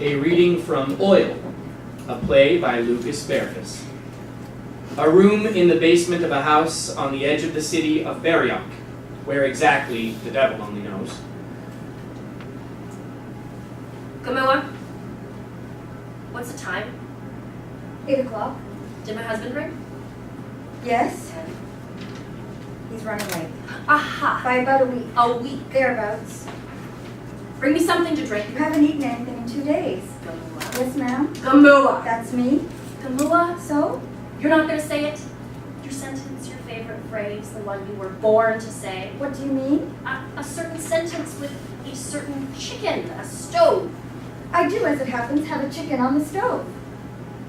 A reading from Oil, a play by Lukas Bärfuss. A room in the basement of a house on the edge of the city of Berjok, where exactly the devil only knows. Gamua, what's the time? 8 o'clock. Did my husband ring? Yes. He's running late. Aha! By about a week. A week. Thereabouts. Bring me something to drink. You haven't eaten anything in 2 days. Gamua. Yes, ma'am. Gamua! That's me. Gamua, So? you're not going to say it? Your sentence, your favorite phrase, the one you were born to say. What do you mean? A certain sentence with a certain chicken, a stove. I do, as it happens, have a chicken on the stove.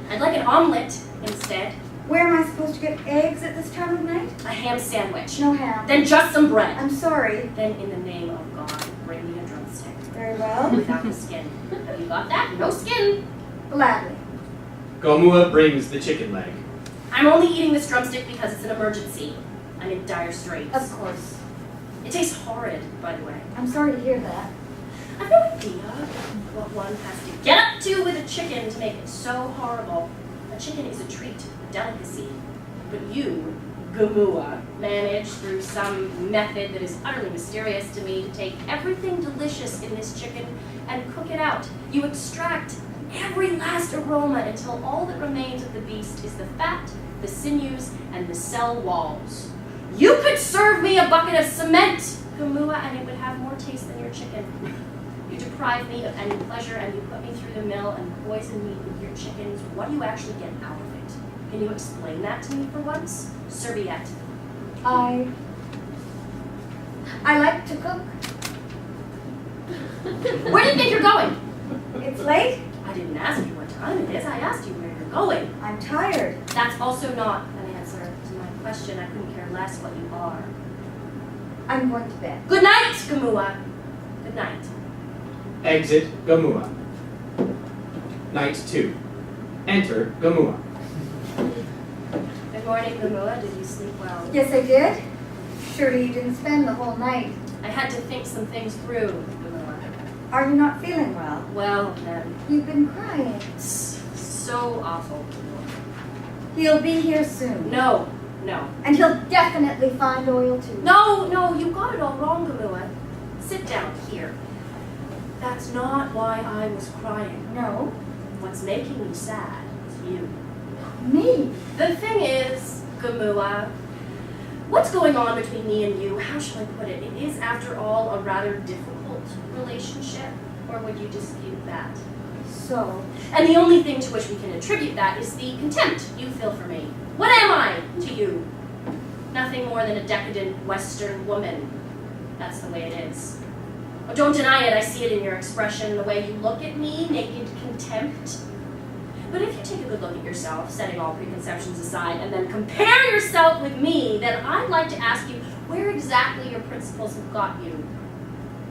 I'd like an omelet instead. Where am I supposed to get eggs at this time of night? A ham sandwich. No ham. Then just some bread. I'm sorry. Then in the name of God, bring me a drumstick. Very well. Without the skin. Have you got that? No skin. Gladly. Gamua brings the chicken leg. I'm only eating this drumstick because it's an emergency. I'm in dire straits. Of course. It tastes horrid, by the way. I'm sorry to hear that. I've no idea what one has to get up to with a chicken to make it so horrible. A chicken is a treat, a delicacy. But you, Gamua, manage through some method that is utterly mysterious to me to take everything delicious in this chicken and cook it out. You extract every last aroma until all that remains of the beast is the fat, the sinews, and the cell walls. You could serve me a bucket of cement, Gamua, and it would have more taste than your chicken. You deprive me of any pleasure and you put me through the mill and poison me with your chickens. What do you actually get out of it? Can you explain that to me for once? Serviette. I like to cook. Where do you think you're going? It's late. I didn't ask you what time it is. I asked you where you're going. I'm tired. That's also not an answer to my question. I couldn't care less what you are. I'm going to bed. Good night, Gamua. Good night. Exit Gamua. Night 2. Enter Gamua. Good morning, Gamua. Did you sleep well? Yes, I did. Surely you didn't spend the whole night. I had to think some things through, Gamua. Are you not feeling well? Well, then. You've been crying. So awful. He'll be here soon. No. And he'll definitely find oil too. No, you got it all wrong, Gamua. Sit down here. That's not why I was crying. No. What's making me sad is you. Me? The thing is, Gamua, what's going on between me and you? How shall I put it? It is, after all, a rather difficult relationship. Or would you dispute that? So? And the only thing to which we can attribute that is the contempt you feel for me. What am I to you? Nothing more than a decadent Western woman. That's the way it is. Oh, don't deny it, I see it in your expression, the way you look at me, naked contempt. But if you take a good look at yourself, setting all preconceptions aside, and then compare yourself with me, then I'd like to ask you where exactly your principles have got you.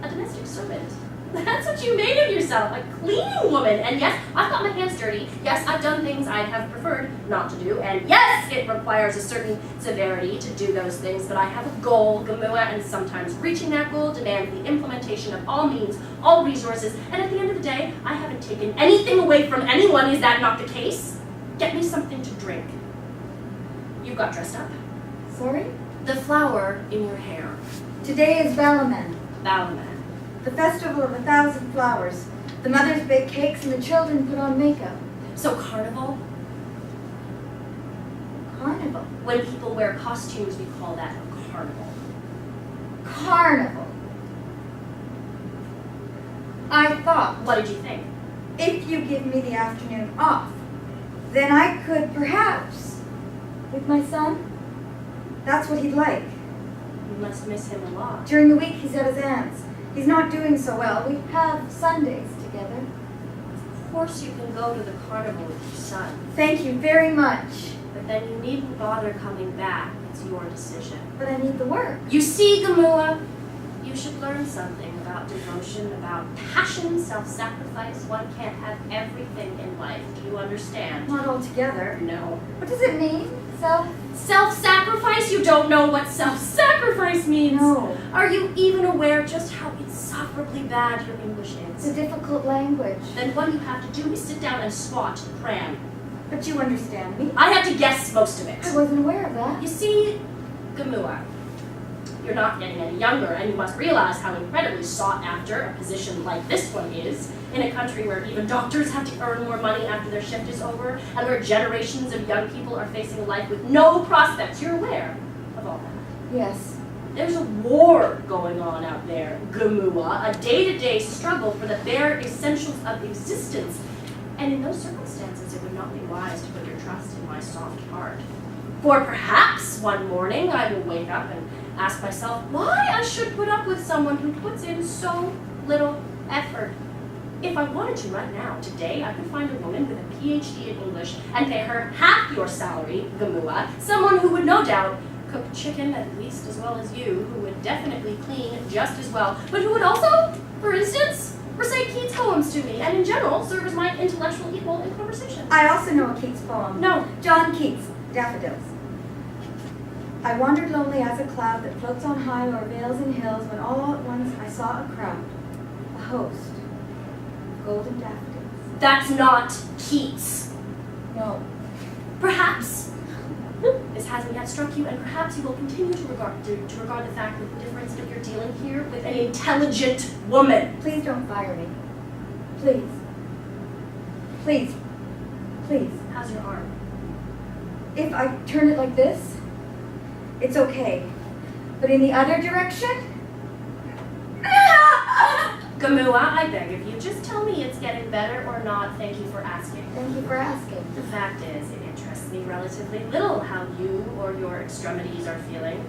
A domestic servant. That's what you made of yourself, a cleaning woman. And yes, I've got my hands dirty. Yes, I've done things I'd have preferred not to do. And yes, it requires a certain severity to do those things. But I have a goal, Gamua, and sometimes reaching that goal demands the implementation of all means, all resources. And at the end of the day, I haven't taken anything away from anyone. Is that not the case? Get me something to drink. You've got dressed up. Sorry? The flower in your hair. Today is Balaman, Balaman. the festival of 1,000 flowers. The mothers bake cakes and the children put on makeup. So carnival? Carnival. When people wear costumes, we call that a carnival. Carnival. I thought, What did you think? if you give me the afternoon off, then I could perhaps, with my son, that's what he'd like. You must miss him a lot. During the week, he's at his aunt's. He's not doing so well. We have Sundays together. Of course you can go to the carnival with your son, Thank you very much. but then you needn't bother coming back. It's your decision. But I need the work. You see, Gamua, you should learn something about devotion, about passion, self-sacrifice. One can't have everything in life. Do you understand? Not altogether. No. What does it mean? Self-sacrifice? You don't know what self-sacrifice means. No. Are you even aware just how insufferably bad your English It's is? a difficult language. Then what you have to do is sit down and swat, cram. But you understand me. I had to guess most of it. I wasn't aware of that. You see, Gamua, you're not getting any younger, and you must realize how incredibly sought after a position like this one is in a country where even doctors have to earn more money after their shift is over, and where generations of young people are facing a life with no prospects. You're aware of all that. Yes. There's a war going on out there, Gamua, a day-to-day struggle for the bare essentials of existence. And in those circumstances, it would not be wise to put your trust in my soft heart. For perhaps one morning I will wake up and ask myself why I should put up with someone who puts in so little effort. If I wanted to right now, today, I could find a woman with a PhD in English and pay her half your salary, Gamua, someone who would no doubt cook chicken at least as well as you, who would definitely clean just as well, but who would also, for instance, recite Keats poems to me, and in general, serve as my intellectual equal in conversation. I also know a Keats poem. No. John Keats, Daffodils. I wandered lonely as a cloud that floats on high o'er vales and hills, when all at once I saw a crowd, a host, of golden daffodils. That's not Keats. No. Perhaps this hasn't yet struck you, and perhaps you will continue to regard the fact with indifference that you're dealing here with an intelligent woman. Please don't fire me. Please. Please. Please. How's your arm? If I turn it like this, it's okay. But in the other direction? Gamua, I beg of you, just tell me it's getting better or not. Thank you for asking. Thank you for asking. The fact is, it interests me relatively little how you or your extremities are feeling.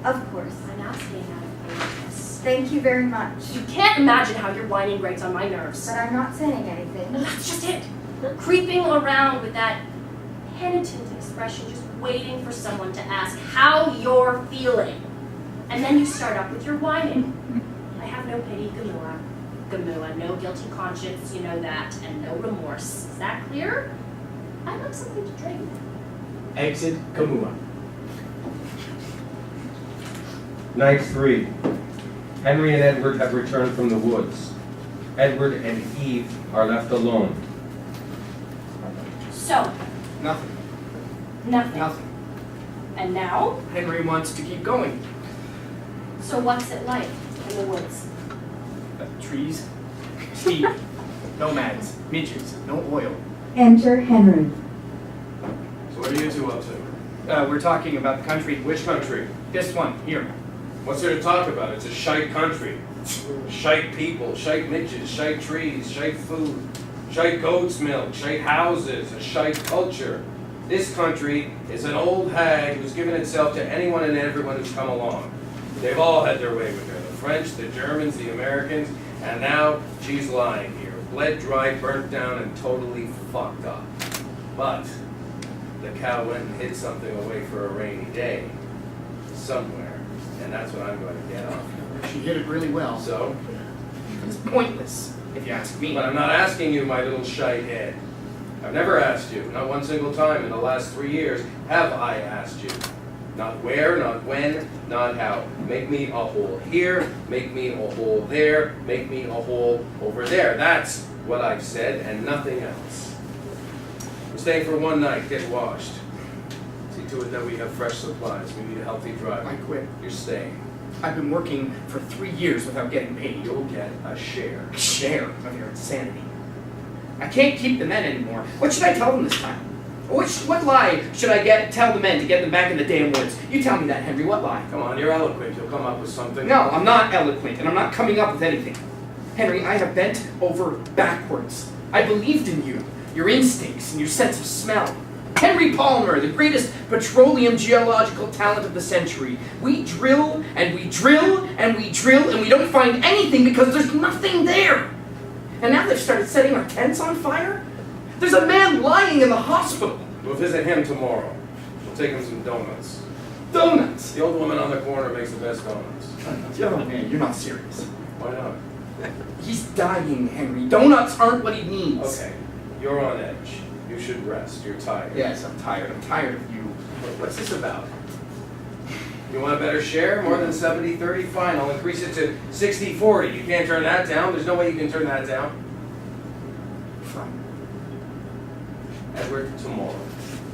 Of course. I'm asking out of politeness. Thank you very much. You can't imagine how your whining grates on my nerves. But I'm not saying anything. Well, that's just it. Creeping around with that penitent expression, just waiting for someone to ask how you're feeling. And then you start up with your whining. I have no pity, Gamua. Gamua, no guilty conscience, you know that, and no remorse. Is that clear? I'd like something to drink. Exit Gamua. Night 3. Henry and Edward have returned from the woods. Edward and Eve are left alone. So, Nothing. nothing. Nothing. And now? Henry wants to keep going. So what's it like in the woods? Trees, steep, nomads, midgets, no oil. Enter Henry. So what are you two up to? We're talking about the country. Which country? This one, here. What's there to talk about? It's a shite country. Shite people, shite midgets, shite trees, shite food, shite goat's milk, shite houses, a shite culture. This country is an old hag who's given itself to anyone and everyone who's come along. They've all had their way with her. The French, the Germans, the Americans, and now she's lying here. Bled dry, burnt down, and totally fucked up. But the cow went and hid something away for a rainy day. Somewhere. And that's what I'm going to get off. She hit it really well. So? It's pointless, if you ask me. But I'm not asking you, my little shite head. I've never asked you, not one single time in the last 3 years have I asked you. Not where, not when, not how. Make me a hole here, make me a hole there, make me a hole over there. That's what I've said and nothing else. I'm staying for one night, get washed. See to it that we have fresh supplies. We need a healthy driver. I quit. You're staying. I've been working for 3 years without getting paid. You'll get a share. A share of your insanity. I can't keep the men anymore. What should I tell them this time? What lie should I tell the men to get them back in the damn woods? You tell me that, Henry. What lie? Come on, you're eloquent. You'll come up with something. No, I'm not eloquent, and I'm not coming up with anything. Henry, I have bent over backwards. I believed in you, your instincts, and your sense of smell. Henry Palmer, the greatest petroleum geological talent of the century. We drill, and we drill, and we drill, and we don't find anything because there's nothing there. And now they've started setting our tents on fire? There's a man lying in the hospital. We'll visit him tomorrow. We'll take him some donuts. Donuts! The old woman on the corner makes the best donuts. Oh man, you're not serious. Why not? He's dying, Henry. Donuts aren't what he needs. Okay, you're on edge. You should rest. You're tired. Yes, I'm tired. I'm tired of you. What's this about? You want a better share? More than 70-30? Fine, I'll increase it to 60-40. You can't turn that down. There's no way you can turn that down. Fine. Edward, tomorrow,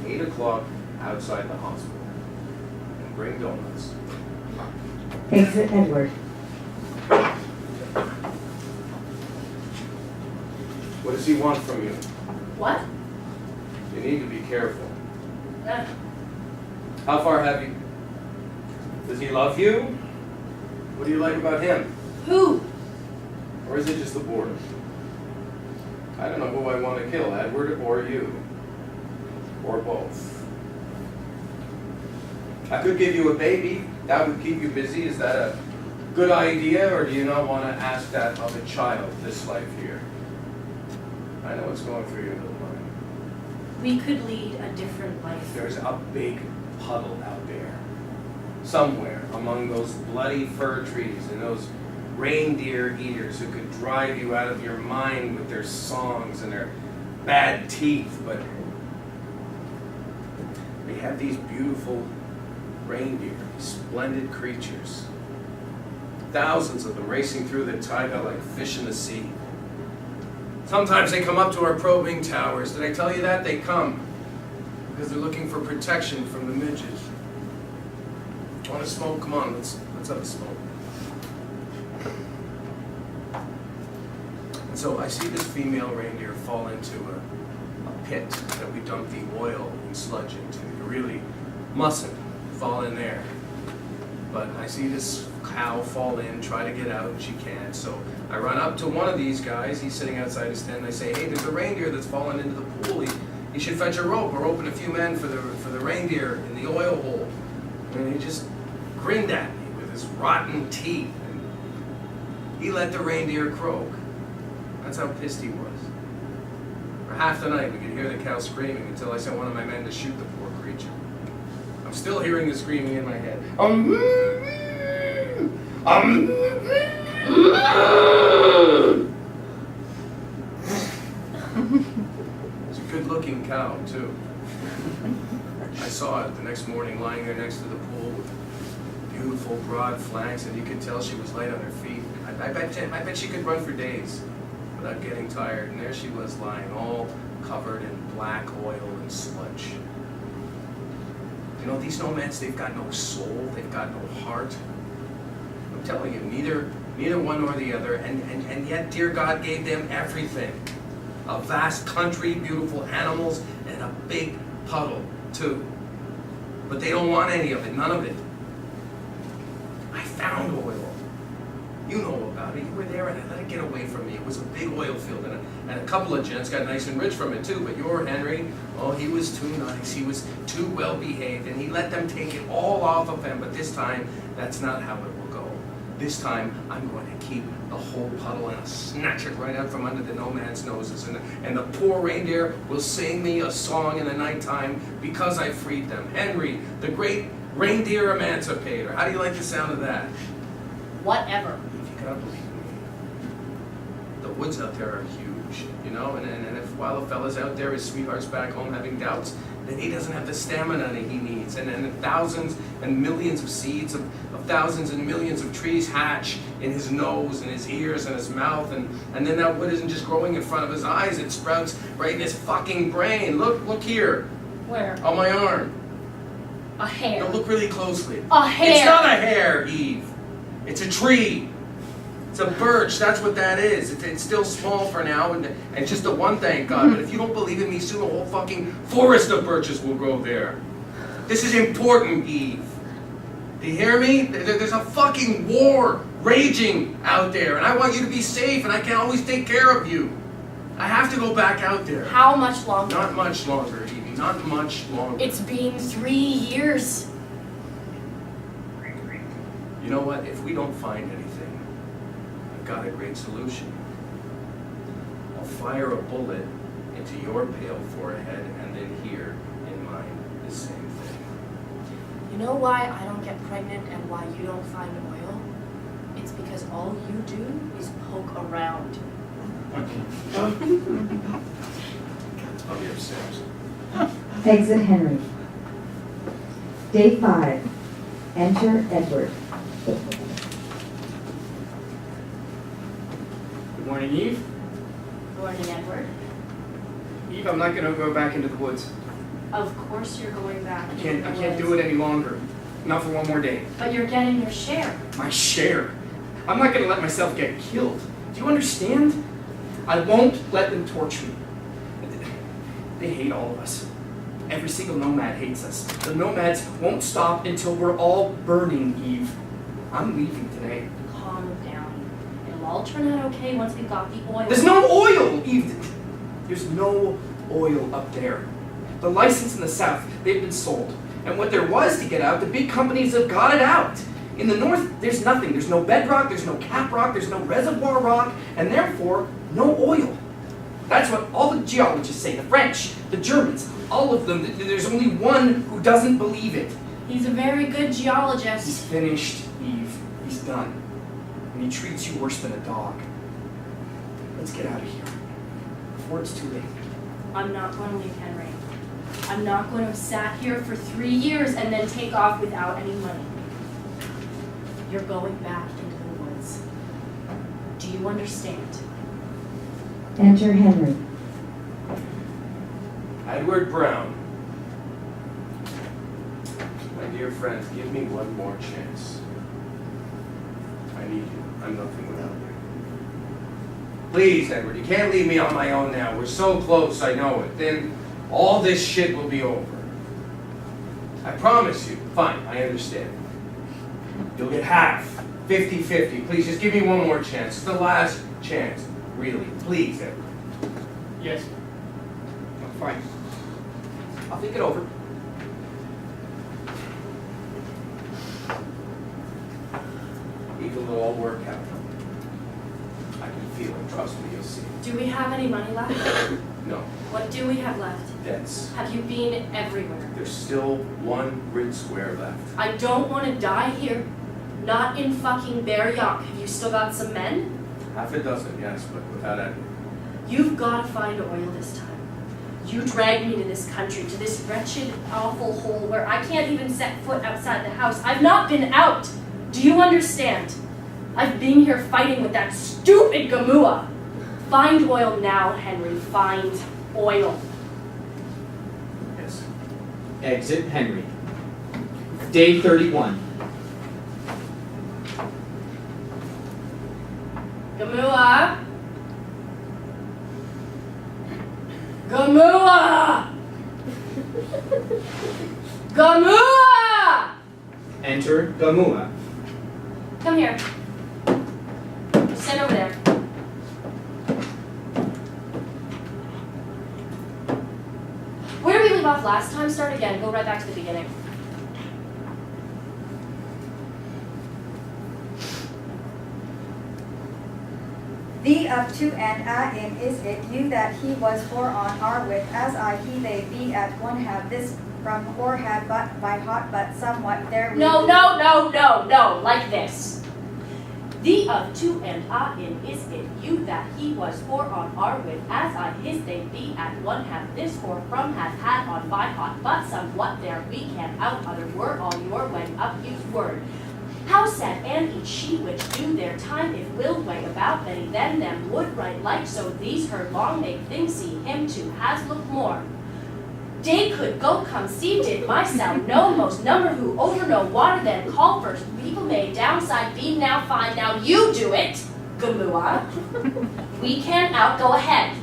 8 o'clock, outside the hospital. And bring donuts. Exit Edward. What does he want from you? What? You need to be careful. Uh, How far have you? Does he love you? What do you like about him? who? Or is it just the boredom? I don't know who I want to kill, Edward or you. Or both. I could give you a baby. That would keep you busy. Is that a good idea, or do you not want to ask that of a child this life here? I know what's going through your little mind. We could lead a different life. There's a big puddle out there. Somewhere among those bloody fir trees and those reindeer eaters who could drive you out of your mind with their songs and their bad teeth, but they have these beautiful reindeer, these splendid creatures. Thousands of them racing through the taiga like fish in the sea. Sometimes they come up to our probing towers. Did I tell you that? They come because they're looking for protection from the midges. Want to smoke? Come on, let's have a smoke. And so I see this female reindeer fall into a pit that we dump the oil and sludge into. You really mustn't fall in there. But I see this cow fall in, try to get out, and she can't. So I run up to one of these guys. He's sitting outside his tent, and I say, hey, there's a reindeer that's fallen into the pool. He should fetch a rope or open a few men for the reindeer in the oil hole. And he just grinned at me with his rotten teeth. And he let the reindeer croak. That's how pissed he was. For half the night, we could hear the cow screaming until I sent one of my men to shoot the poor creature. I'm still hearing the screaming in my head. It's a good-looking cow, too. I saw it the next morning lying there next to the pool with beautiful broad flanks, and you could tell she was light on her feet. I bet she could run for days without getting tired, and there she was lying all covered in black oil and sludge. You know, these nomads, they've got no soul, they've got no heart. I'm telling you, neither one nor the other, and yet, dear God gave them everything. A vast country, beautiful animals, and a big puddle, too. But they don't want any of it, none of it. I found oil. You know about it. You were there, and I let it get away from me. It was a big oil field, and a couple of gents got nice and rich from it, too. But your Henry, oh, he was too nice. He was too well-behaved, and he let them take it all off of him. But this time, that's not how it will go. This time, I'm going to keep the whole puddle and I'll snatch it right out from under the nomads' noses. And the poor reindeer will sing me a song in the nighttime because I freed them. Henry, the great reindeer emancipator. How do you like the sound of that? Whatever. You gotta believe me. The woods out there are huge, you know, and if while a fella's out there, his sweetheart's back home having doubts, then he doesn't have the stamina he needs, and thousands and millions of seeds of thousands and millions of trees hatch in his nose and his ears and his mouth, and then that wood isn't just growing in front of his eyes, it sprouts right in his fucking brain. Look here. Where? On my arm. A hair. No, look really closely. A hair. It's not a hair, Eve. It's a tree. It's a birch, that's what that is. It's still small for now, and just the one, thank God. But if you don't believe in me, soon a whole fucking forest of birches will grow there. This is important, Eve. Do you hear me? There's a fucking war raging out there, and I want you to be safe, and I can't always take care of you. I have to go back out there. How much longer? Not much longer, Evie. Not much longer. It's been 3 years. You know what? If we don't find anything, I've got a great solution. I'll fire a bullet into your pale forehead and then here in mine, the same thing. You know why I don't get pregnant and why you don't find oil? It's because all you do is poke around. I'll be upstairs. Exit Henry. Day 5. Enter Edward. Good morning, Eve. Good morning, Edward. Eve, I'm not gonna go back into the woods. Of course you're going back. I can't do it any longer. Not for one more day. But you're getting your share. My share. I'm not gonna let myself get killed. Do you understand? I won't let them torture me. They hate all of us. Every single nomad hates us. The nomads won't stop until we're all burning, Eve. I'm leaving today. Calm down. It'll all turn out okay once we've got the oil. There's no oil, Eve. There's no oil up there. The license in the south, they've been sold. And what there was to get out, the big companies have got it out. In the north, there's nothing. There's no bedrock, there's no cap rock, there's no reservoir rock, and therefore, no oil. That's what all the geologists say, the French, the Germans, all of them. There's only one who doesn't believe it. He's a very good geologist. He's finished, Eve. He's done. And he treats you worse than a dog. Let's get out of here, before it's too late. I'm not going to leave, Henry. I'm not going to have sat here for 3 years and then take off without any money. You're going back into the woods. Do you understand? Enter Henry. Edward Brown. My dear friends, give me one more chance. I need you. I'm nothing without you. Please, Edward, you can't leave me on my own now. We're so close, I know it. Then all this shit will be over. I promise you. Fine, I understand. You'll get half. 50-50. Please, just give me one more chance. It's the last chance. Really. Please, Edward. Yes. Fine. I'll think it over. Even though all work out. I can feel it. Trust me, you'll see. Do we have any money left? No. What do we have left? Debts. Have you been everywhere? There's still one grid square left. I don't want to die here. Not in fucking Bärfuss. Have you still got some men? Half a dozen, yes, but without Edward. You've got to find oil this time. You dragged me to this country, to this wretched, awful hole where I can't even set foot outside the house. I've not been out. Do you understand? I've been here fighting with that stupid Gamua. Find oil now, Henry. Find oil. Yes. Exit Henry. Day 31. Gamua! Gamua! Gamua! Enter Gamua. Come here. Sit over there. Where did we leave off last time? Start again. Go right back to the beginning. Thee up to and a in is it you that he was for on are with as I he they be at one have this from or had but by hot but somewhat there we No, like this. The of to and a in is it you that he was for on are with as I his they be at one have this or from have had on by hot but somewhat there we can out other were all your when up used word. How said and each she which do their time if will way about many then them would write like so these her long make things see him too has looked more. Day could go come see did myself know most number who over no water then call first people may downside be now find now you do it Gamua. We can out go ahead.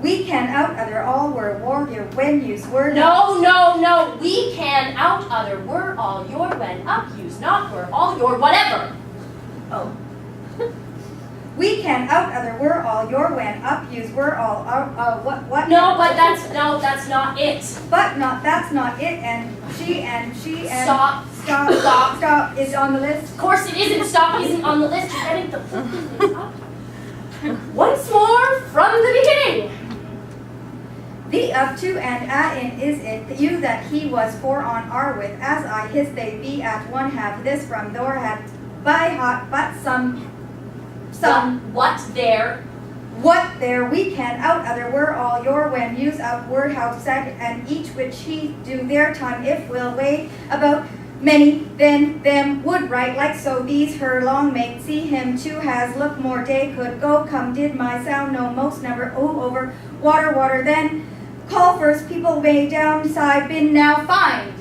We can out other all were warrior when use were No. We can out other were all your when up use not were all your whatever. Oh. We can out other were all your when up use were all what No, but that's not it. but not that's not it and she and Stop. Stop is on the list. Of course it isn't. Stop isn't on the list. You're getting the fucking list up. Once more from the beginning. The up to and a in is it you that he was for on are with as I his they be at one have this from thor had by hot but some What there? What their weekend out other were all your when use up word how said and each which he do their time if will wait about many then them would write like so these her long mate see him too has look more day could go come did my sound no most never over water then call first people way downside been now find.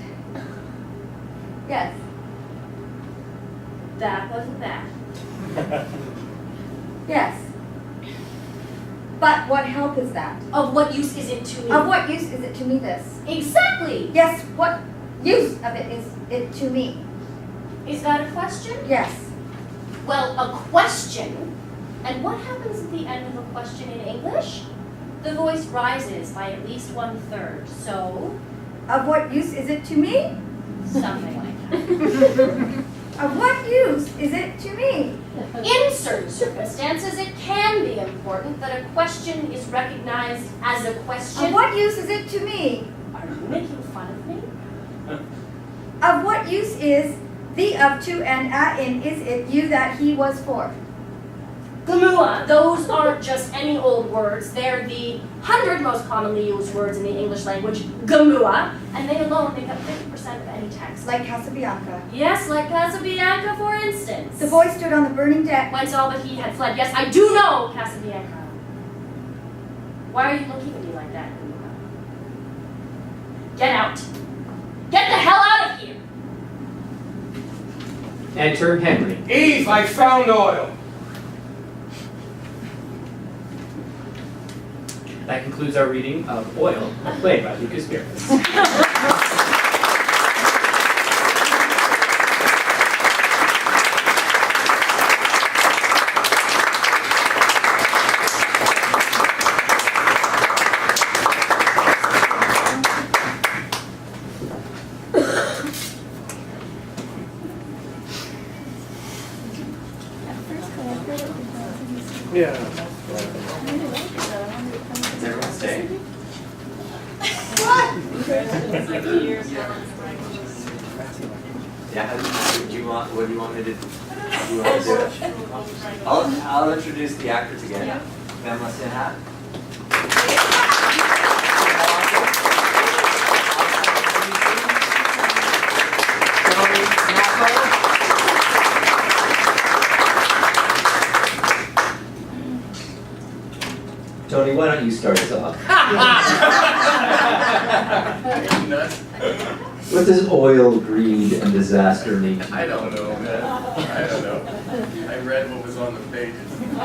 Yes. That wasn't that. Yes. But what help is that? Of what use is it to me? Of what use is it to me this? Exactly! Yes, what use of it is it to me? Is that a question? Yes. Well, a question. And what happens at the end of a question in English? The voice rises by at least 1/3. So, Of what use is it to me? something like that. Of what use is it to me? In certain circumstances, it can be important that a question is recognized as a question. Of what use is it to me? Are you making fun of me? Of what use is the of to and at in is it you that he was for? Gamua, those aren't just any old words. They're the 100 most commonly used words in the English language, gamua, and they alone make up 50% of any text. Like Casabianca. Yes, like Casabianca, for instance. The boy stood on the burning deck. When saw that he had fled. Yes, I do know Casabianca. Why are you looking at me like that, Gamua? Get out. Get the hell out of here! Enter Henry. Eve, I found oil. That concludes our reading of Oil, a play by Lukas Bärfuss. Yeah. Is everyone staying? Yeah, what do you want me to do? Do you want to do it? I'll introduce the actors again. Yeah. Pamela Sinhat. Tony Snapper. Tony, why don't you start us off? What does oil, greed, and disaster mean? I don't know, man. I don't know. I read what was on the pages. I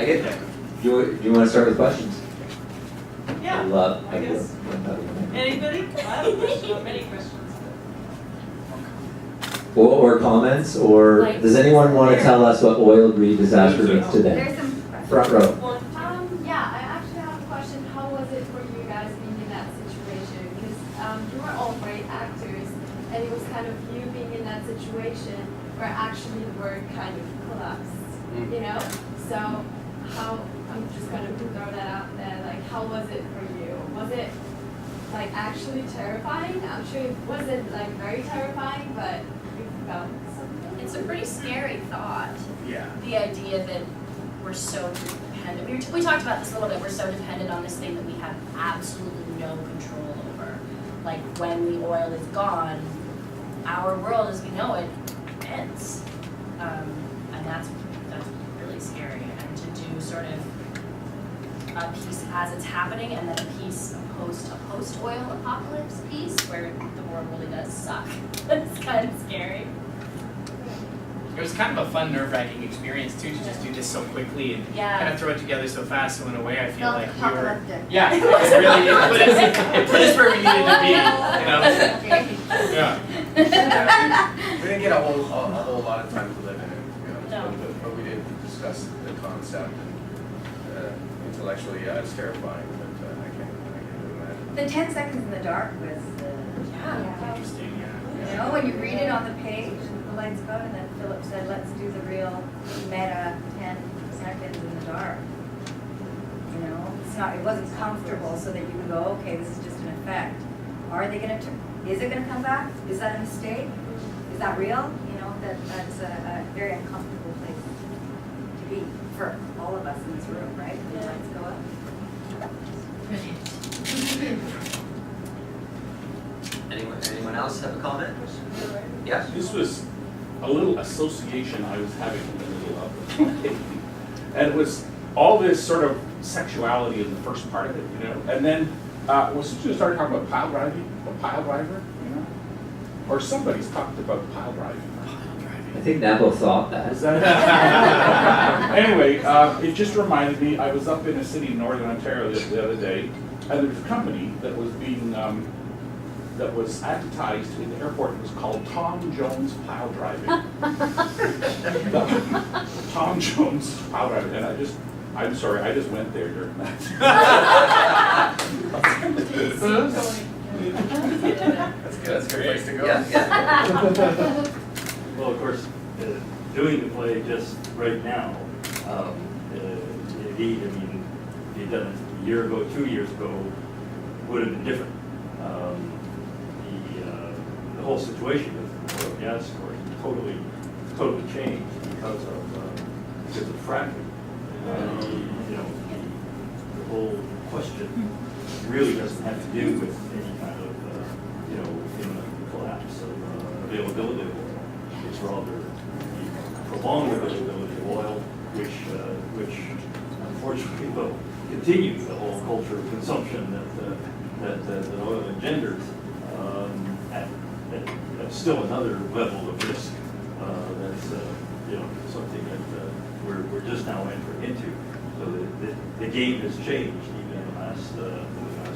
get, do you want to start with questions? Yeah, I guess. Anybody? I have a question. Many questions. Or comments, or does anyone want to tell us what oil, greed, disaster means today? There's some Front row. Yeah, I actually have a question. How was it for you guys being in that situation? Because you were all great actors, and it was kind of you being in that situation where actually the work kind of collapsed, you know? So I'm just going to throw that out there, like, how was it for you? Was it, like, actually terrifying? I'm sure it wasn't, like, very terrifying, but you felt something. It's a pretty scary thought. Yeah. The idea that we're so dependent. We talked about this a little bit. We're so dependent on this thing that we have absolutely no control over. Like when the oil is gone, our world as we know it ends, and that's really scary. And to do sort of a piece as it's happening, and then a piece opposed to post-oil apocalypse piece where the world really does suck. That's kind of scary. It was kind of a fun, nerve-wracking experience too, to just do this so quickly and kind of throw it together so fast. So in a way, I feel like we were, yeah, it really it put us where we needed to be, you know. Yeah. We didn't get a whole lot of time to live in it, you know. No. But we did discuss the concept, and intellectually, yeah, it's terrifying. But I can't imagine. The 10 seconds in the dark was, Interesting, yeah. you know, when you read it on the page, the lights go, and then Philip said, let's do the real meta 10 seconds in the dark. You know, it wasn't comfortable so that you can go, okay, this is just an effect. Are they going to, is it going to come back? Is that a mistake? Is that real? You know, that's a very uncomfortable place to be for all of us in this room, right? The Yeah. lights go up. Anyone else have a comment? Yeah? This was a little association I was having in the middle of the play. And it was all this sort of sexuality in the first part of it, you know? And then, as soon as you started talking about pile driving, a pile driver, you know? Or somebody's talked about pile driving. I think Nabo thought that. Is that Anyway, it just reminded me, I was up in a city in Northern Ontario the other day, and there was a company that was being, that was advertised in the airport. It was called Tom Jones Pile Driving. Tom Jones Pile Driving, and I'm sorry, I just went there during that. That's good, that's a good place to go. Yeah, yeah. Well, of course, doing the play just right now, indeed, I mean, if you'd done it a year ago, 2 years ago, would have been different. The whole situation with oil and gas, of course, totally changed because of fracking. You know, the whole question really doesn't have to do with any kind of, you know, imminent collapse of availability of oil. It's rather the prolonged availability of oil, which unfortunately will continue the whole culture of consumption that oil engenders. That's still another level of risk. That's you know, something that we're just now entering into. So the game has changed even in the last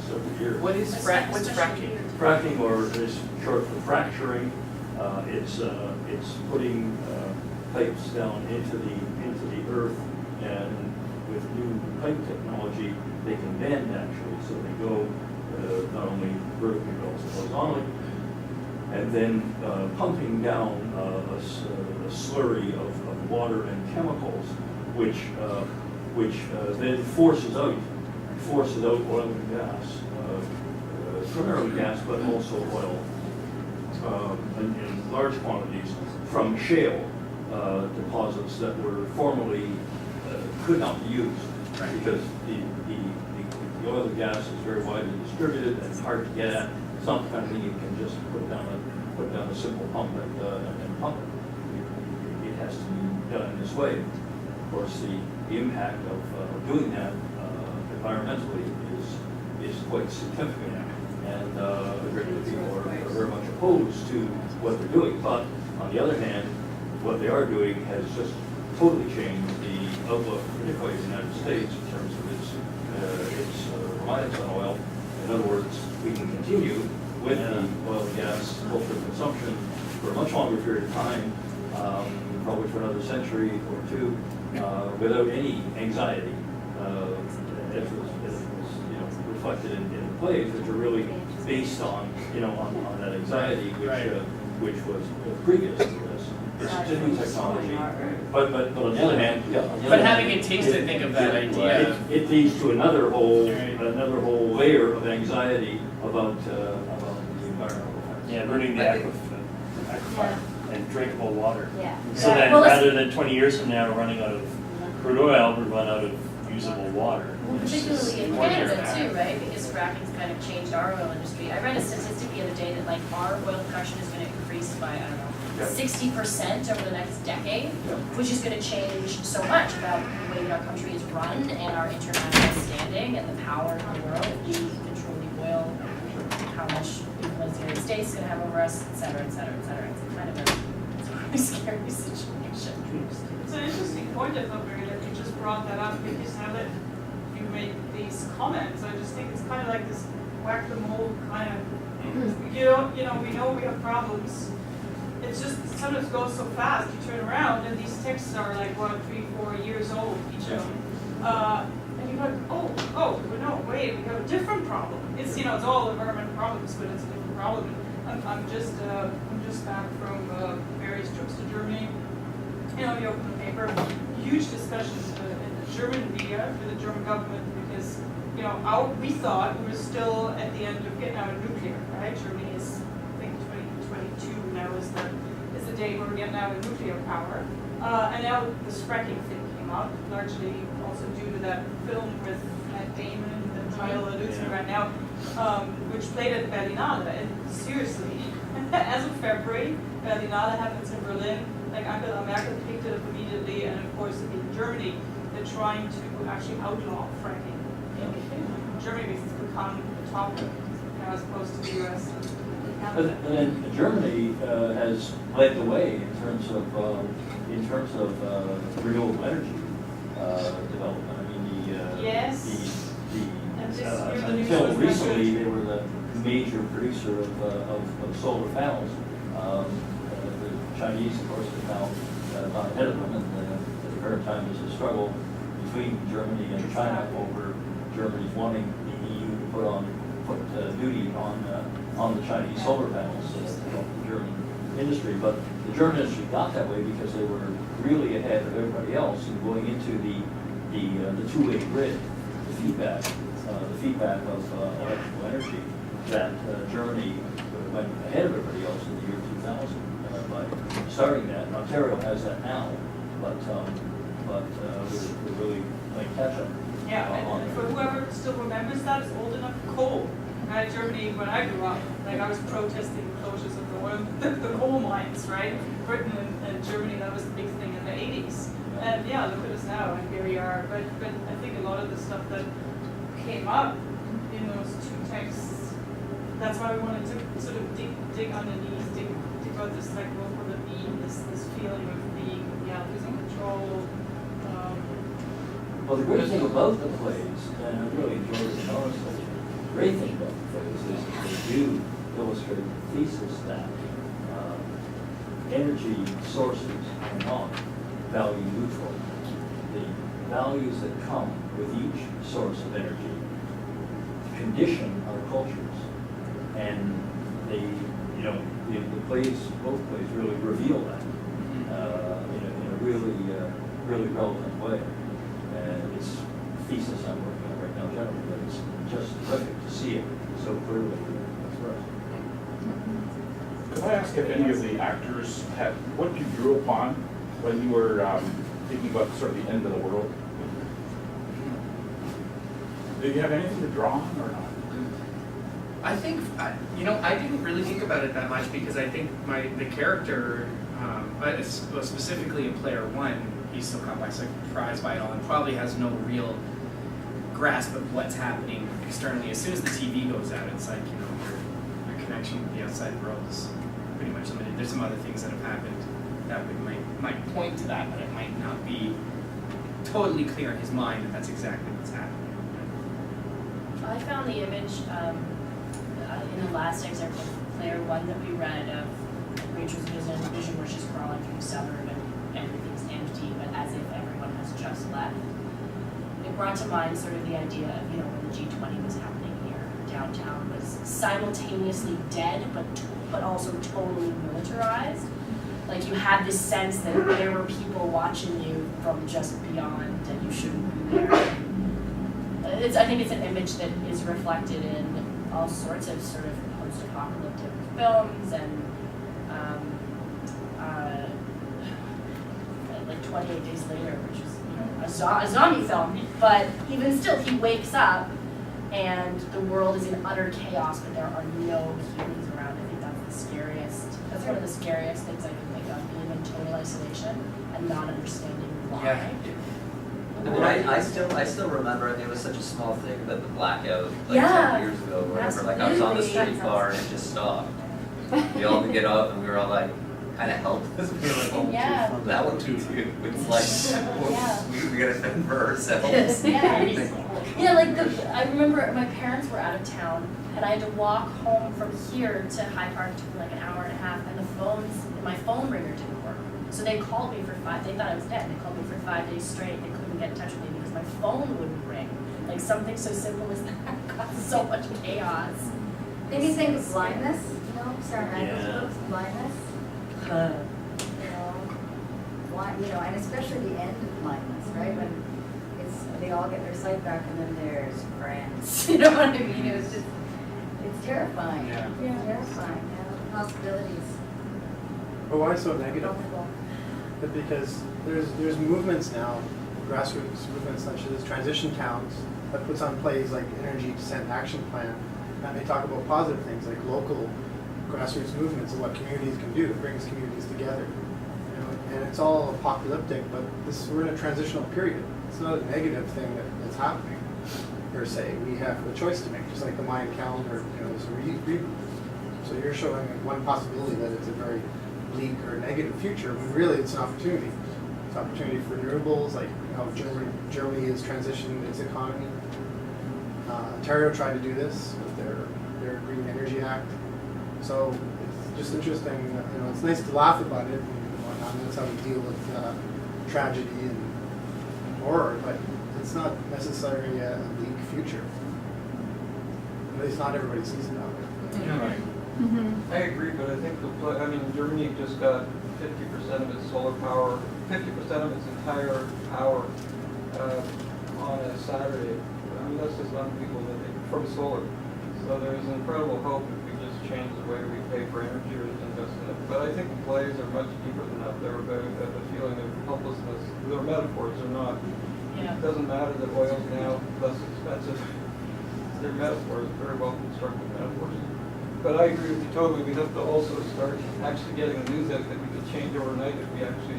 several years. What's fracking? Fracking, or is short for fracturing. It's putting pipes down into the earth, and with new pipe technology, they can bend actually, so they go not only vertically but also horizontally, and then pumping down a slurry of water and chemicals, which then forces out oil and gas, primarily gas, but also oil. In large quantities from shale deposits that were formerly could not be used because the oil and gas is very widely distributed and hard to get at. It's not the kind of thing you can just put down a simple pump and pump it. It has to be done in this way. Of course, the impact of doing that environmentally is quite significant. And very many people are very much opposed to what they're doing. But on the other hand, what they are doing has just totally changed the outlook, particularly in the United States, in terms of its reliance on oil. In other words, we can continue with the oil and gas culture consumption for a much longer period of time, probably for another century or two, without any anxiety. As was you know, reflected in the plays, which are really based on on that anxiety which was previous to this. It's a new technology, but on the other hand, But having a taste to think of that idea, it leads to another whole layer of anxiety about the environmental effects. Yeah, burning the aquifer and drinkable water. Yeah. So then, rather than 20 years from now running out of crude oil, we run out of usable water. Well, particularly in Canada too, right? Because fracking's kind of changed our oil industry. I read a statistic the other day that like our oil production is going to increase by, I don't know, 60% over the next decade, which is going to change so much about the way that our country is run and our international standing and the power in the world. We control the oil, how much influence the United States is going to have over us, et cetera, et cetera, et cetera. It's kind of a scary situation. It's an interesting point, I thought, Mary, that you just brought that up, because now that you made these comments, I just think it's kind of like this whack the mold kind of, we know we have problems. It's just sometimes goes so fast, you turn around and these texts are like, 3-4 years old, each of them. And you're like, oh, no, wait, we have a different problem. It's, it's all environmental problems, but it's a different problem. I'm just back from various trips to Germany. You open the paper, huge discussions in the German media for the German government because, we thought we were still at the end of getting out of nuclear, right? Germany is, I think, 2022 now is the date where we're getting out of nuclear power. And now this fracking thing came not, largely also due to that film with Matt Damon and Tyler alludes to right now, which played at the Berlinale. And seriously, as of February, Berlinale happens in Berlin. Like Angela Merkel picked it up immediately, and of course in Germany, they're trying to actually outlaw fracking in Germany because it's become a topic as opposed to the US. But then Germany has led the way in terms of renewable energy development. I mean, Yes. Until recently, they were the major producer of solar panels. The Chinese, of course, have now gone ahead of them, and at the current time there's a struggle between Germany and China over Germany's wanting the EU to put duty on the Chinese solar panels to help the German industry. But the German industry got that way because they were really ahead of everybody else in going into the two-way grid, the feedback of electrical energy, that Germany went ahead of everybody else in the year 2000 by starting that. And Ontario has that now, but we're really playing catch up. Yeah, and for whoever still remembers that, is old enough, coal. Germany, when I grew up, like I was protesting the closures of the coal mines, right? Britain and Germany, that was the big thing in the 80s. And yeah, look at us now, and here we are. But I think a lot of the stuff that came up in those two texts, that's why we wanted to sort of dig underneath, dig out this, like, what will it be, this feeling of being, losing control. Well, the great thing about the plays, and I really enjoyed the notice, the great thing about the plays is that they do illustrate the thesis that energy sources are not value neutral. The values that come with each source of energy condition our cultures, and the plays, both plays, really reveal that in a really relevant way. And it's a thesis I'm working on right now, generally, but it's just terrific to see it so clearly expressed. Could I ask if any of the actors had what you drew upon when you were thinking about sort of the end of the world? Did you have anything to draw on or not? I think, I didn't really think about it that much because I think the character, specifically in Player One, he's so caught by surprise by it all and probably has no real grasp of what's happening externally. As soon as the TV goes out, it's like, your connection with the outside world is pretty much limited. There's some other things that have happened that might point to that, but it might not be totally clear in his mind that that's exactly what's happening. I found the image in the last excerpt of Player One that we read of Rachel's vision where she's crawling through suburb and everything's empty, but as if everyone has just left. It brought to mind sort of the idea of, when the G20 was happening here, downtown was simultaneously dead, but also totally militarized. Like you had this sense that there were people watching you from just beyond and you shouldn't be there. I think it's an image that is reflected in all sorts of sort of post-apocalyptic films and like 28 Days Later, which is a zombie film, but even still, he wakes up and the world is in utter chaos, but there are no humans around. I think that's one of the scariest things I can think of, being in total isolation and not understanding why. Yeah. I mean, I still remember, it was such a small thing, but the blackout, 10 years ago, or whatever, like I was on the streetcar and it just stopped. We all could get up and we were all like, kind of helpless. We were like, that one too. It's like, we gotta fend for ourselves. I remember my parents were out of town and I had to walk home from here to High Park. It took me like an hour and a half, and my phone ringer didn't work. So they called me they thought I was dead. They called me for 5 days straight. They couldn't get in touch with me because my phone wouldn't ring. Like something so simple as that caused so much chaos. Maybe think of blindness, Sarah Michaels' books, blindness. And especially the end of blindness, right? When they all get their sight back and then there's France. You know what I mean? It's terrifying. Yeah. It's terrifying, the possibilities. But why so negative? But because there's movements now grassroots movements such as Transition Towns that puts on plays like Energy Descent Action Plan, and they talk about positive things like local grassroots movements and what communities can do. It brings communities together. You know, and it's all apocalyptic, but we're in a transitional period. It's not a negative thing that's happening, per se. We have a choice to make, just like the Mayan calendar, you know, is a reboot. So you're showing one possibility that it's a very bleak or negative future, when really it's an opportunity. It's an opportunity for renewables, like Germany has transitioned its economy. Ontario tried to do this with their Green Energy Act. So it's just interesting. You know, it's nice to laugh about it and whatnot. And that's how we deal with tragedy and horror, but it's not necessarily a bleak future. At least not everybody sees it that way. Yeah. Right. Mm-hmm. I agree, but I think Germany just got 50% of its solar power, 50% of its entire power on a Saturday. I mean, that's just unbelievable from solar. So there's incredible hope if we just change the way we pay for energy or invest in it. But I think the plays are much deeper than that. They're about the feeling of helplessness. They're metaphors, they're not. Yeah. It doesn't matter that oil's now less expensive. They're metaphors, very well constructed metaphors. But I agree with you totally. We have to also start actually getting a news out that we could change overnight if we actually,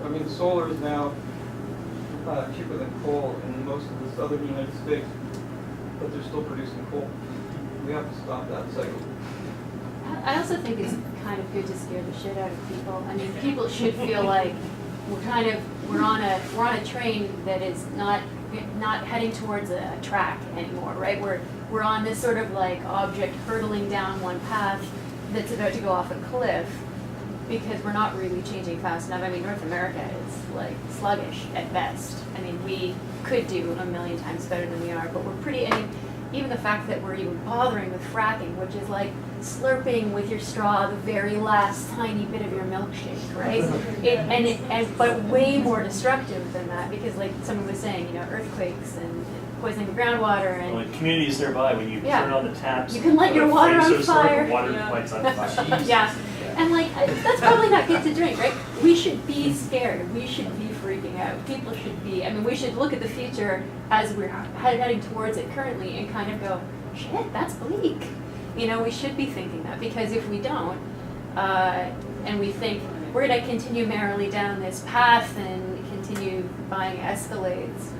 I mean, solar is now cheaper than coal in most of the southern United States, but they're still producing coal. We have to stop that cycle. I also think it's kind of good to scare the shit out of people. I mean, people should feel like we're on a train that is not heading towards a track anymore, right? We're on this sort of like object hurtling down one path that's about to go off a cliff because we're not really changing fast enough. I mean, North America is like sluggish at best. I mean, we could do a million times better than we are, but we're pretty, I mean, even the fact that we're even bothering with fracking, which is like slurping with your straw the very last tiny bit of your milkshake, right? But way more destructive than that, because like someone was saying, you know, earthquakes and poisoning the groundwater and well, communities nearby, when you turn on the taps, you can light your water on fire. Water lights on fire. Yeah, and like that's probably not good to drink, right? We should be scared. We should be freaking out. People should be. I mean, we should look at the future as we're heading towards it currently and kind of go, shit, that's bleak. You know, we should be thinking that, because if we don't, and we think we're going to continue merrily down this path and continue buying Escalades,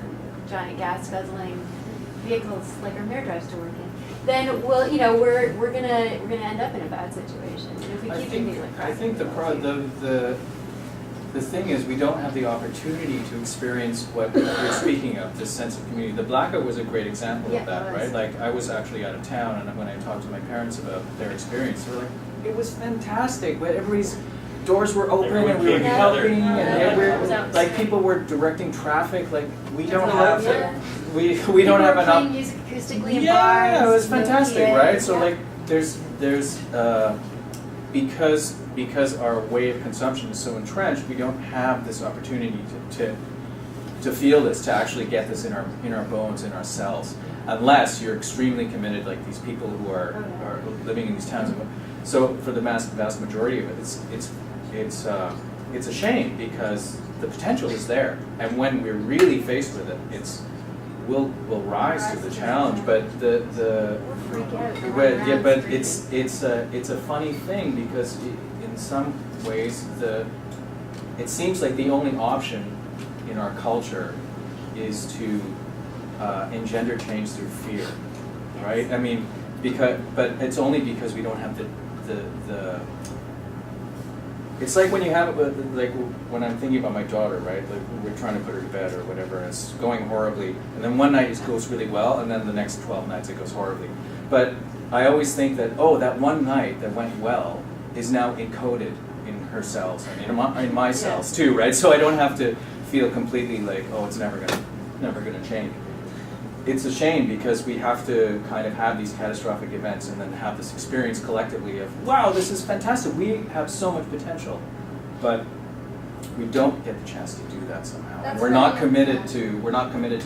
giant gas guzzling vehicles like our mayor drives to work in, then we're gonna end up in a bad situation. And if we keep thinking like I think the thing is, we don't have the opportunity to experience what you're speaking of, this sense of community. The blackout was a great example of that, right? Like, I was actually out of town, and when I talked to my parents about their experience, they were like, it was fantastic, but everybody's doors were open, and we were helping, and like, people were directing traffic. Like, we don't have we don't have enough. Playing music acoustically in bars. Yeah, it was fantastic, right? So like, there's because our way of consumption is so entrenched, we don't have this opportunity to feel this, to actually get this in our bones, in our cells, unless you're extremely committed, like these people who are living in these towns. So for the vast majority of it, it's a shame, because the potential is there, and when we're really faced with it, we'll rise to the challenge. But it's a funny thing, because in some ways it seems like the only option in our culture is to engender change through fear, right? I mean, but it's only because we don't have the it's like when you have, like when I'm thinking about my daughter, right? Like, we're trying to put her to bed or whatever, and it's going horribly, and then one night it goes really well, and then the next 12 nights it goes horribly. But I always think that, that one night that went well is now encoded in her cells, I mean, in my cells too, right? So I don't have to feel completely like, it's never gonna change. It's a shame, because we have to kind of have these catastrophic events and then have this experience collectively of, wow, this is fantastic, we have so much potential, but we don't get the chance to do that somehow. And we're not committed to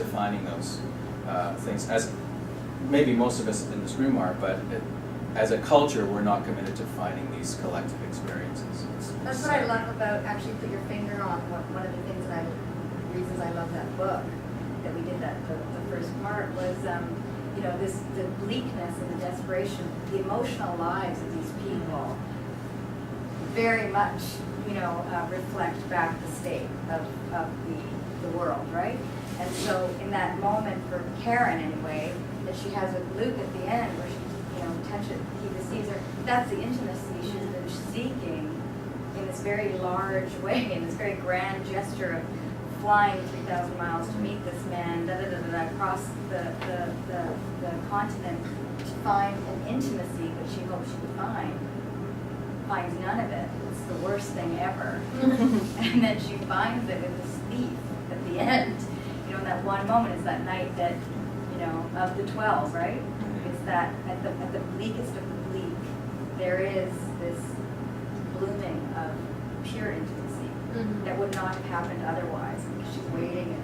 finding those things, as maybe most of us in this room are, but as a culture, we're not committed to finding these collective experiences. That's what I love about, actually put your finger on one of the things that I reasons I love that book, that we did that, the first part, was, you know, the bleakness and the desperation, the emotional lives of these people very much, you know, reflect back the state of the world, right? And so in that moment for Karen anyway, that she has with Luke at the end, where she, you know, he receives her, that's the intimacy she's been seeking in this very large way, in this very grand gesture of flying 3,000 miles to meet this man, across the continent to find an intimacy which she hoped she would find. Finds none of it. It's the worst thing ever. And then she finds it with this thief at the end. You know, in that one moment, it's that night that, you know, of the 12, right? It's that at the bleakest of the bleak, there is this blooming of pure intimacy that would not have happened otherwise, because she's waiting and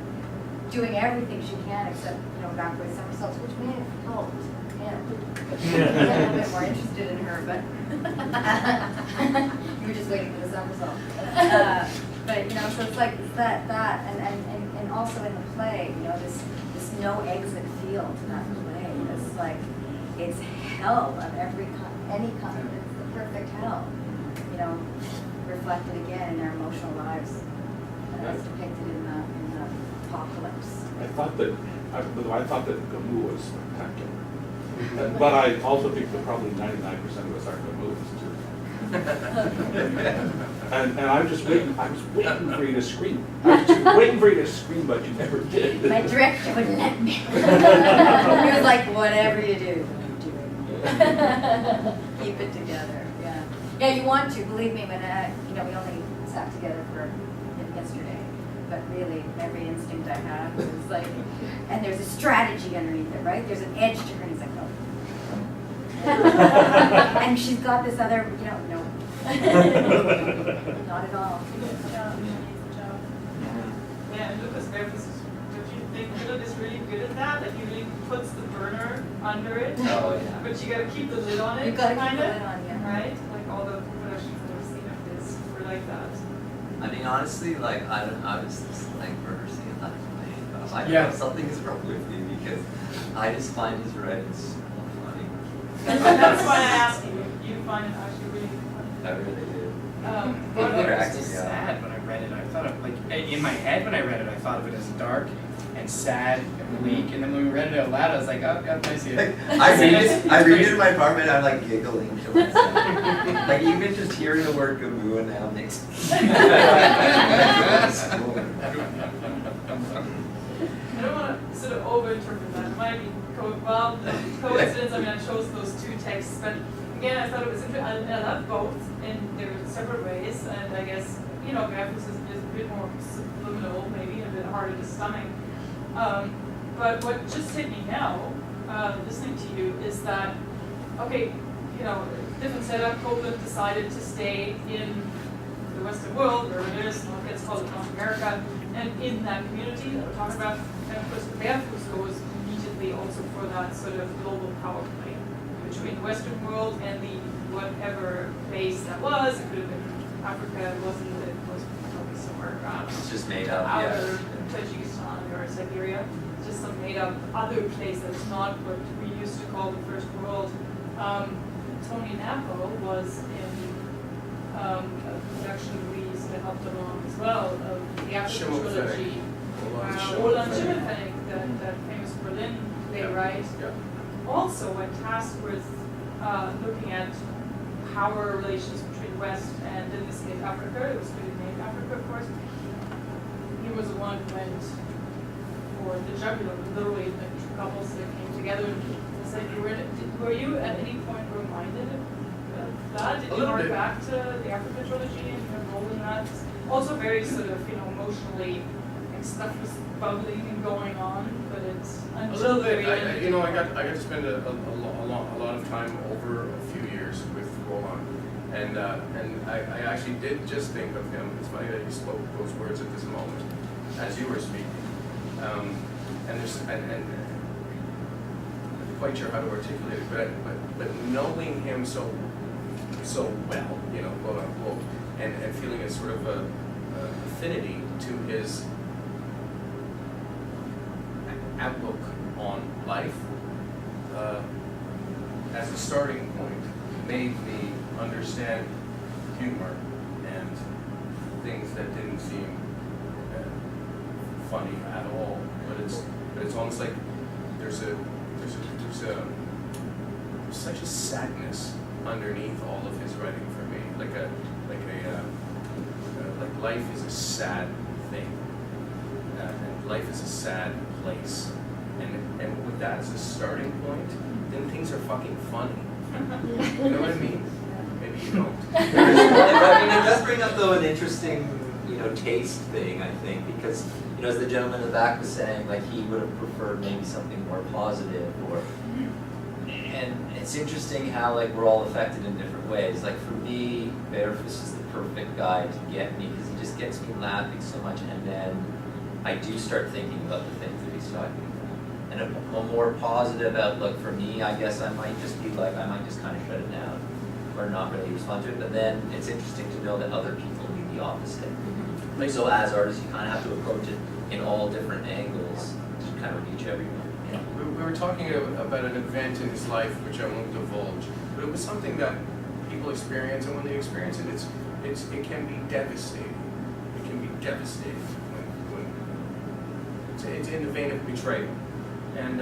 doing everything she can except, you know, backward somersaults, which may have helped him. He was a little bit more interested in her, but you were just waiting for the somersault. But you know, so it's like it's that and also in the play, you know, this no exit feel to that play. It's like it's hell of any kind. It's the perfect hell. You know, reflected again in their emotional lives as depicted in the apocalypse. I thought that Gamu was spectacular. But I also think that probably 99% of us are Gamus too. and I'm just waiting. I was waiting for you to scream. I was just waiting for you to scream, but you never did. My director wouldn't let me. He was like, "Whatever you do, do it. Keep it together." Yeah. Yeah, you want to believe me. When you know, we only sat together for yesterday. But really, every instinct I have is like, and there's a strategy underneath it, right? There's an edge to her, and he's like, no. And she's got this other, you know, no. Not at all. Yeah, and Lukas Bärfuss, don't you think Philip is really good at that? Like, he really puts the burner under it. Oh, yeah. But you gotta keep the lid on it, You gotta kind keep the of, lid on, yeah. right? Like, all the productions that I've seen of this were like that. I mean, honestly, like, I was just like rehearsing that play. I know something is wrong with me because I just find his writing so funny. That's why I asked you. You find it actually really funny. I really do. I thought it was so sad when I read it. I thought of, like, in my head when I read it, I thought of it as dark and sad and bleak. And then when we read it out loud, I was like, oh, God bless you. Like, I read it in my apartment, I'm like giggling to myself. Like, even just hearing the word Gamu now makes me I don't want to sort of overinterpret that. It might be coincidence. I mean, I chose those two texts, but again, I thought it was interesting. I love both in their separate ways, and I guess, you know, Bärfuss is a bit more subliminal, maybe, and a bit harder to stomach. But what just hit me now, listening to you, is that, okay, you know, different setup. Coupland decided to stay in the Western world, where it is, let's call it North America, and in that community that we're talking about. And of course, Bärfuss goes immediately also for that sort of global power play between the Western world and the whatever base that was. It could have been Africa, it wasn't, it was probably somewhere around. It's just made up, outer Tajikistan or Siberia. Just some made up other place that's not what we used to call the first world. Tony Napo was in a production we sort of helped along as well of the African trilogy. Roland Schimmelpfennig, that famous Berlin playwright, also went tasked with looking at power relations between West and, in this case, Africa. It was really named Africa, of course. He was the one who went for the jugular, literally the two couples that came together and said, were you at any point reminded of that? Did you hark back to the Africa trilogy and your role in that? Also very sort of, you know, emotionally, like stuff was bubbling and going on, but it's a little bit. I got to spend a lot of time over a few years with Roland, and I actually did just think of him. It's funny that you spoke those words at this moment, as you were speaking. And I'm quite sure how to articulate it, but knowing him so well, you know, quote unquote, and feeling a sort of a affinity to his outlook on life as a starting point made me understand humor and things that didn't seem funny at all. But it's almost like there's such a sadness underneath all of his writing for me. Like life is a sad thing, and life is a sad place. And with that as a starting point, then things are fucking funny. You know what I mean? Maybe you don't. I mean, it does bring up though an interesting, taste thing, I think, because, as the gentleman in the back was saying, like he would have preferred maybe something more positive, and it's interesting how like we're all affected in different ways. Like for me, Bärfuss is the perfect guy to get me because he just gets me laughing so much, and then I do start thinking about the things that he's talking about. And a more positive outlook for me, I guess I might just be like, I might just kind of shut it down or not really respond to it. But then it's interesting to know that other people do the opposite. Like so, as artists, you kind of have to approach it in all different angles to kind of reach everyone. Yeah. We were talking about an event in his life, which I won't divulge, but it was something that people experience, and when they experience it, it can be devastating. It can be devastating when it's in the vein of betrayal. And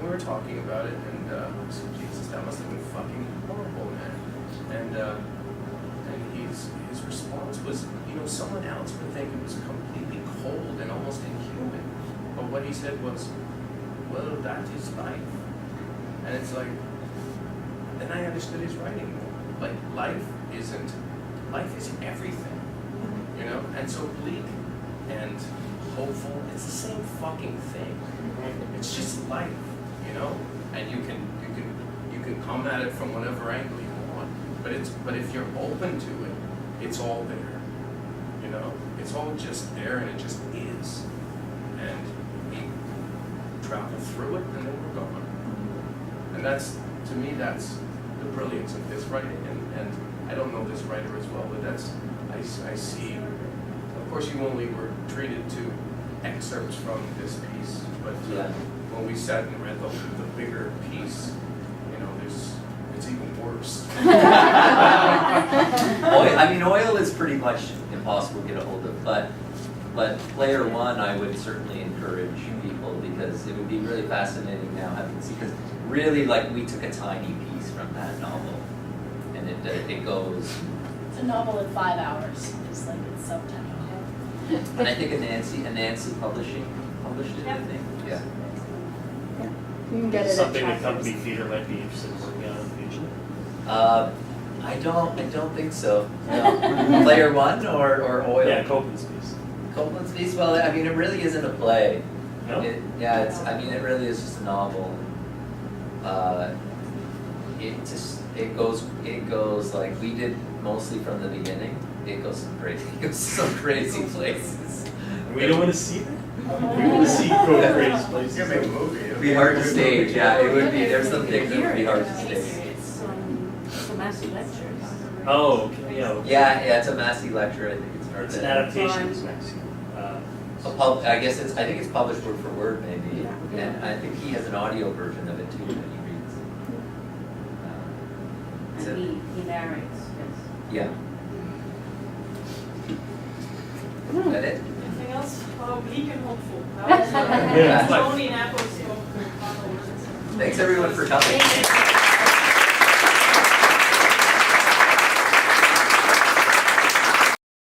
we were talking about it, and I said, Jesus, that must have been fucking horrible, man. And his response was, someone else would think it was completely cold and almost inhuman. But what he said was, well, that is life. And it's like, then I understood his writing more. Like, life is everything, And so bleak and hopeful, it's the same fucking thing. It's just life, And you can come at it from whatever angle you want. But if you're open to it, it's all there. It's all just there, and it just is. And we travel through it, and then we're gone. And to me, that's the brilliance of this writing. And I don't know this writer as well, but I see. Of course, you only were treated to excerpts from this piece, but when we sat and read the bigger piece, it's even worse. Oil is pretty much impossible to get a hold of, but Player One, I would certainly encourage people, because it would be really fascinating now having to see, because really, like, we took a tiny piece from that novel, and it goes. It's a novel in 5 hours. It's so tiny. And I think Nancy Publishing published it. I think. Yeah. You can get it something at the company theater might be interested in working on in the future? I don't think so. No. Player One or Oil? Yeah, Coupland's piece. Coupland's piece? Well, it really isn't a play. No? It really is just a novel. It goes like we did mostly from the beginning. It goes some crazy places. We don't want to see that. We want to see crazy places. You can make a movie. It'd be hard to stage. Yeah, it would be. There's some things that would be hard to stage. It's a Massey lecture. Oh, okay, yeah. Yeah, it's a Massey lecture. I think It's an adaptation of Massey. I think it's published word for word, maybe. Yeah. And I think he has an audio version of it too that he reads. And he narrates, yes. Yeah. Is that it? Anything else? Bleak and hopeful. That was Yeah. Tony and Apple's. Thanks everyone for coming.